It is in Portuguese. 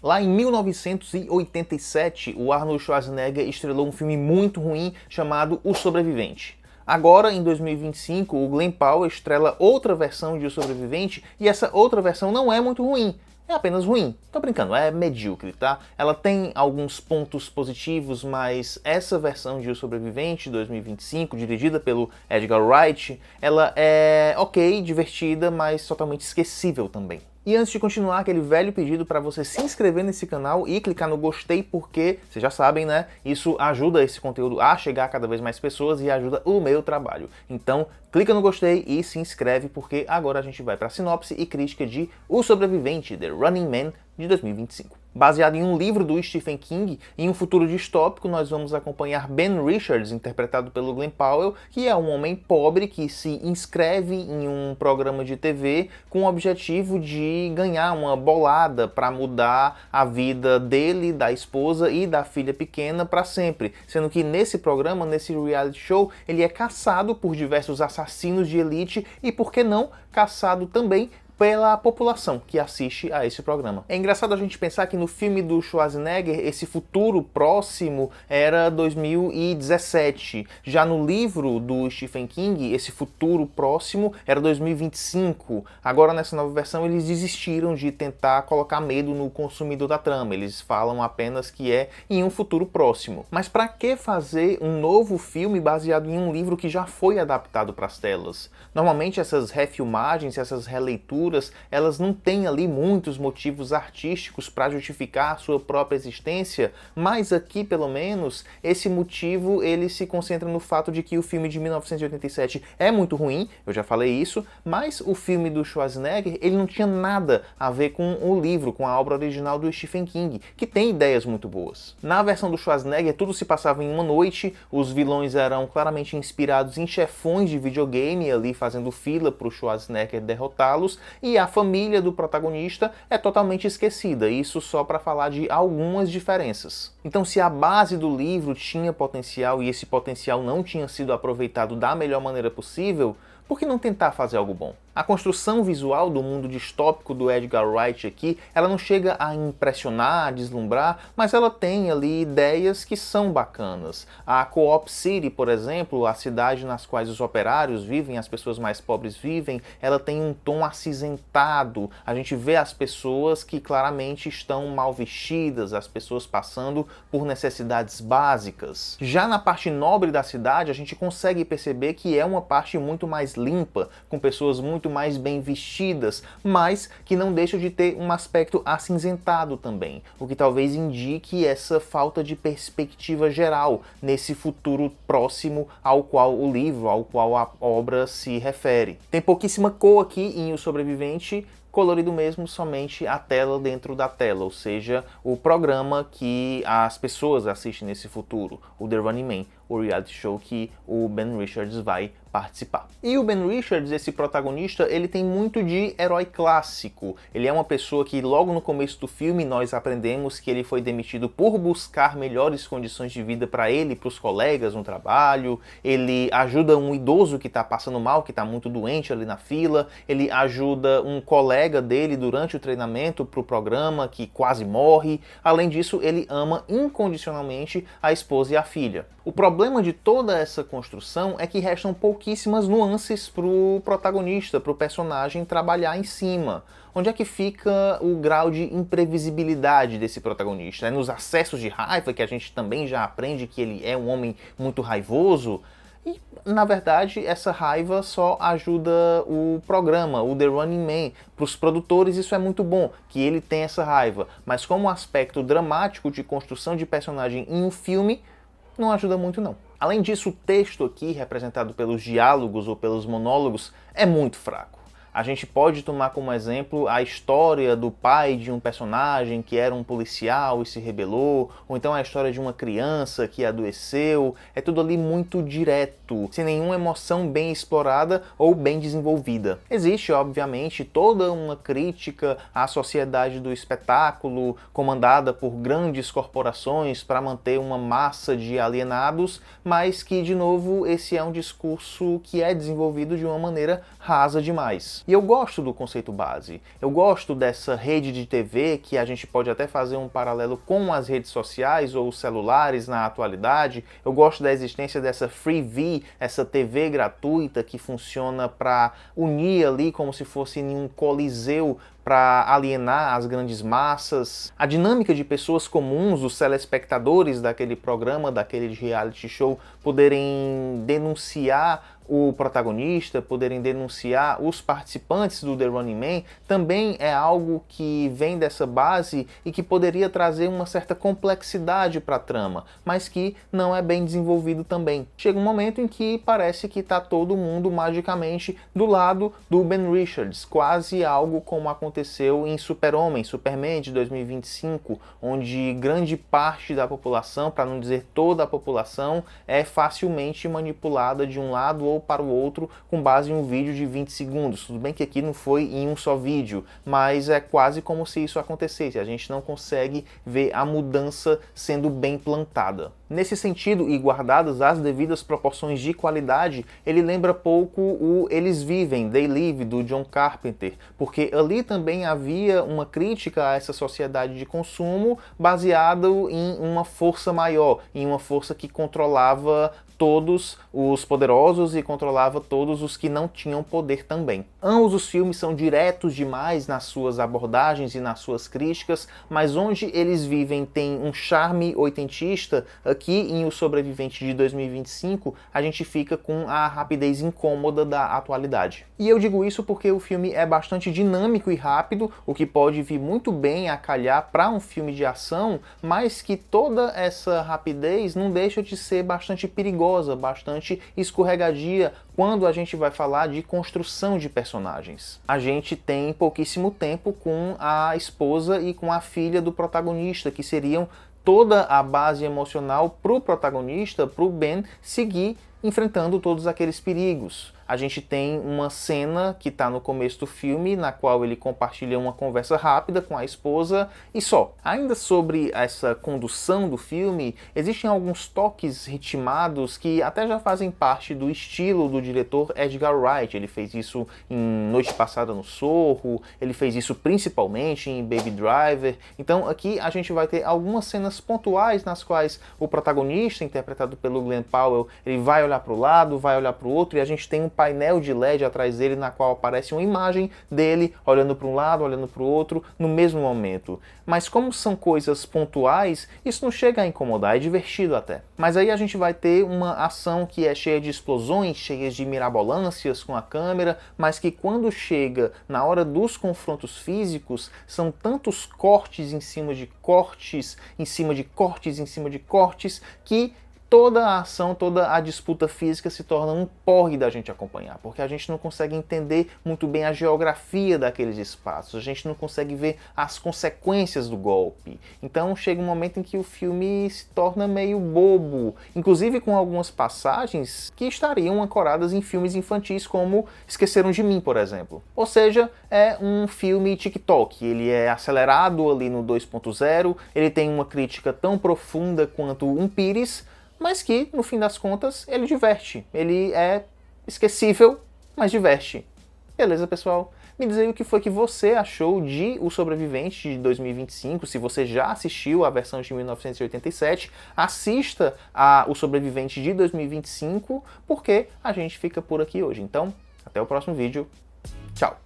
Lá em 1987, o Arnold Schwarzenegger estrelou um filme muito ruim chamado O Sobrevivente. Agora, em 2025, o Glen Powell estrela outra versão de O Sobrevivente e essa outra versão não é muito ruim. É apenas ruim. Tô brincando, é medíocre, tá? Ela tem alguns pontos positivos, mas essa versão de O Sobrevivente 2025, dirigida pelo Edgar Wright, ela é ok, divertida, mas totalmente esquecível também. E antes de continuar, aquele velho pedido para você se inscrever nesse canal e clicar no gostei, porque, vocês já sabem, né? Isso ajuda esse conteúdo a chegar a cada vez mais pessoas e ajuda o meu trabalho. Então, clica no gostei e se inscreve, porque agora a gente vai para a sinopse e crítica de O Sobrevivente, The Running Man, de 2025. Baseado em um livro do Stephen King, em um futuro distópico, nós vamos acompanhar Ben Richards, interpretado pelo Glen Powell, que é um homem pobre que se inscreve em um programa de TV com o objetivo de ganhar uma bolada para mudar a vida dele, da esposa e da filha pequena para sempre. Sendo que nesse programa, nesse reality show, ele é caçado por diversos assassinos de elite e, por que não, caçado também pela população que assiste a esse programa. É engraçado a gente pensar que no filme do Schwarzenegger, esse futuro próximo era 2017. Já no livro do Stephen King, esse futuro próximo era 2025. Agora, nessa nova versão, eles desistiram de tentar colocar medo no consumidor da trama. Eles falam apenas que é em um futuro próximo. Mas para que fazer um novo filme baseado em um livro que já foi adaptado para as telas? Normalmente essas refilmagens, essas releituras, elas não têm ali muitos motivos artísticos para justificar a sua própria existência, mas aqui, pelo menos, esse motivo ele se concentra no fato de que o filme de 1987 é muito ruim, eu já falei isso, mas o filme do Schwarzenegger ele não tinha nada a ver com o livro, com a obra original do Stephen King, que tem ideias muito boas. Na versão do Schwarzenegger, tudo se passava em uma noite, os vilões eram claramente inspirados em chefões de videogame ali fazendo fila para o Schwarzenegger derrotá-los, e a família do protagonista é totalmente esquecida, isso só para falar de algumas diferenças. Então, se a base do livro tinha potencial e esse potencial não tinha sido aproveitado da melhor maneira possível, por que não tentar fazer algo bom? A construção visual do mundo distópico do Edgar Wright aqui, ela não chega a impressionar, a deslumbrar, mas ela tem ali ideias que são bacanas. A Co-op City, por exemplo, a cidade nas quais os operários vivem, as pessoas mais pobres vivem, ela tem um tom acinzentado. A gente vê as pessoas que claramente estão mal vestidas, as pessoas passando por necessidades básicas. Já na parte nobre da cidade, a gente consegue perceber que é uma parte muito mais limpa, com pessoas muito mais bem vestidas, mas que não deixa de ter um aspecto acinzentado também, o que talvez indique essa falta de perspectiva geral nesse futuro próximo ao qual o livro, ao qual a obra se refere. Tem pouquíssima cor aqui em O Sobrevivente, colorido mesmo somente a tela dentro da tela, ou seja, o programa que as pessoas assistem nesse futuro, o The Running Man, o reality show que o Ben Richards vai participar. E o Ben Richards, esse protagonista, ele tem muito de herói clássico. Ele é uma pessoa que logo no começo do filme nós aprendemos que ele foi demitido por buscar melhores condições de vida para ele e para os colegas no trabalho. Ele ajuda um idoso que está passando mal, que está muito doente ali na fila. Ele ajuda um colega dele durante o treinamento para o programa que quase morre. Além disso, ele ama incondicionalmente a esposa e a filha. O problema de toda essa construção é que restam pouquíssimas nuances para o protagonista, para o personagem trabalhar em cima. Onde é que fica o grau de imprevisibilidade desse protagonista? É nos acessos de raiva, que a gente também já aprende que ele é um homem muito raivoso? E, na verdade, essa raiva só ajuda o programa, o The Running Man. Para os produtores isso é muito bom, que ele tem essa raiva. Mas como aspecto dramático de construção de personagem em um filme, não ajuda muito não. Além disso, o texto aqui, representado pelos diálogos ou pelos monólogos, é muito fraco. A gente pode tomar como exemplo a história do pai de um personagem que era um policial e se rebelou, ou então a história de uma criança que adoeceu. É tudo ali muito direto, sem nenhuma emoção bem explorada ou bem desenvolvida. Existe, obviamente, toda uma crítica à sociedade do espetáculo, comandada por grandes corporações para manter uma massa de alienados, mas que, de novo, esse é um discurso que é desenvolvido de uma maneira rasa demais. pessoas. E eu gosto do conceito base. Eu gosto dessa rede de TV, que a gente pode até fazer um paralelo com as redes sociais ou celulares na atualidade. Eu gosto da existência dessa Freevee, essa TV gratuita que funciona para unir ali como se fosse em um coliseu para alienar as grandes massas. A dinâmica de pessoas comuns, os telespectadores daquele programa, daquele reality show, poderem denunciar o protagonista, poderem denunciar os participantes do The Running Man, também é algo que vem dessa base e que poderia trazer uma certa complexidade para a trama, mas que não é bem desenvolvido também. Chega um momento em que parece que está todo mundo magicamente do lado do Ben Richards, quase algo como aconteceu em Super-Homem, Superman de 2025, onde grande parte da população, para não dizer toda a população, é facilmente manipulada de um lado ou para o outro com base em um vídeo de 20 segundos. Tudo bem que aqui não foi em um só vídeo, mas é quase como se isso acontecesse. A gente não consegue ver a mudança sendo bem plantada. Nesse sentido, e guardadas as devidas proporções de qualidade, ele lembra pouco o Eles Vivem, They Live, do John Carpenter, porque ali também havia uma crítica a essa sociedade de consumo baseado em uma força maior, em uma força que controlava todos os poderosos e controlava todos os que não tinham poder também. Ambos os filmes são diretos demais nas suas abordagens e nas suas críticas, mas onde Eles Vivem tem um charme oitentista, aqui em O Sobrevivente de 2025 a gente fica com a rapidez incômoda da atualidade. E eu digo isso porque o filme é bastante dinâmico e rápido, o que pode vir muito bem a calhar para um filme de ação, mas que toda essa rapidez não deixa de ser bastante perigosa, bastante escorregadia quando a gente vai falar de construção de personagens. A gente tem pouquíssimo tempo com a esposa e com a filha do protagonista, que seriam toda a base emocional para o protagonista, para o Ben, seguir enfrentando todos aqueles perigos. A gente tem uma cena que está no começo do filme, na qual ele compartilha uma conversa rápida com a esposa e só. Ainda sobre essa condução do filme, existem alguns toques ritmados que até já fazem parte do estilo do diretor Edgar Wright. Ele fez isso em Noite Passada no Sorro, ele fez isso principalmente em Baby Driver. Então aqui a gente vai ter algumas cenas pontuais nas quais o protagonista, interpretado pelo Glen Powell, ele vai olhar para o lado, vai olhar para o outro e a gente tem um painel de LED atrás dele na qual aparece uma imagem dele olhando para um lado, olhando para o outro no mesmo momento. Mas como são coisas pontuais, isso não chega a incomodar, é divertido até. Mas aí a gente vai ter uma ação que é cheia de explosões, cheia de mirabolâncias com a câmera, mas que quando chega na hora dos confrontos físicos, são tantos cortes em cima de cortes, em cima de cortes, em cima de cortes, que toda a ação, toda a disputa física se torna um porre da gente acompanhar, porque a gente não consegue entender muito bem a geografia daqueles espaços, a gente não consegue ver as consequências do golpe. Então chega um momento em que o filme se torna meio bobo, inclusive com algumas passagens que estariam ancoradas em filmes infantis como Esqueceram de Mim, por exemplo. Ou seja, é um filme TikTok, ele é acelerado ali no 2.0, ele tem uma crítica tão profunda quanto um Pires, mas que, no fim das contas, ele diverte. Ele é esquecível, mas diverte. Beleza, pessoal? Me diz aí o que foi que você achou de O Sobrevivente de 2025. Se você já assistiu a versão de 1987, assista a O Sobrevivente de 2025, porque a gente fica por aqui hoje. Então, até o próximo vídeo. Tchau!